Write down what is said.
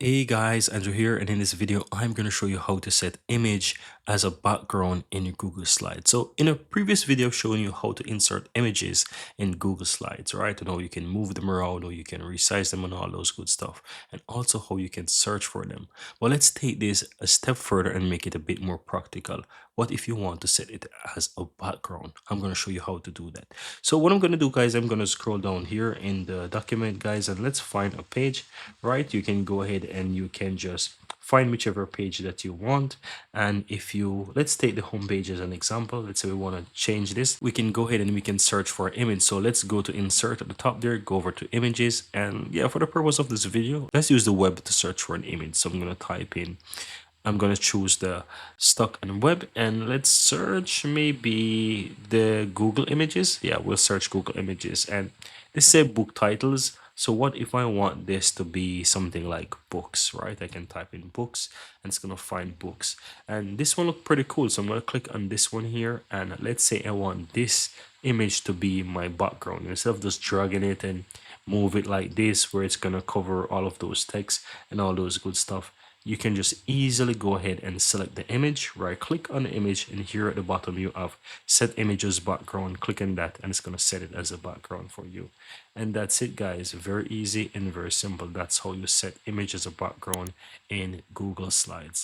Hey guys, Andrew here, and in this video I'm going to show you how to set image as a background in your Google Slides. So in a previous video showing you how to insert images in Google Slides, right? And how you can move them around, or you can resize them and all those good stuff, and also how you can search for them. Well, let's take this a step further and make it a bit more practical. What if you want to set it as a background? I'm going to show you how to do that. So what I'm going to do, guys, I'm going to scroll down here in the document, guys, and let's find a page, right? You can go ahead and you can just find whichever page that you want. And if you, let's take the home page as an example. Let's say we want to change this. We can go ahead and we can search for image. So let's go to insert at the top there, go over to images. And yeah, for the purpose of this video, let's use the web to search for an image. So I'm going to type in, I'm going to choose the stock and web, and let's search maybe the Google images. Yeah, we'll search Google images, and this say book titles. So what if I want this to be something like books, right? I can type in books and it's going to find books. And this one look pretty cool. So I'm going to click on this one here, and let's say I want this image to be my background. Instead of just dragging it and move it like this, where it's going to cover all of those text and all those good stuff, you can just easily go ahead and select the image, right click on the image, and here at the bottom you have set image as background. Click on that and it's going to set it as a background for you. And that's it, guys. Very easy and very simple. That's how you set image as a background in Google Slides.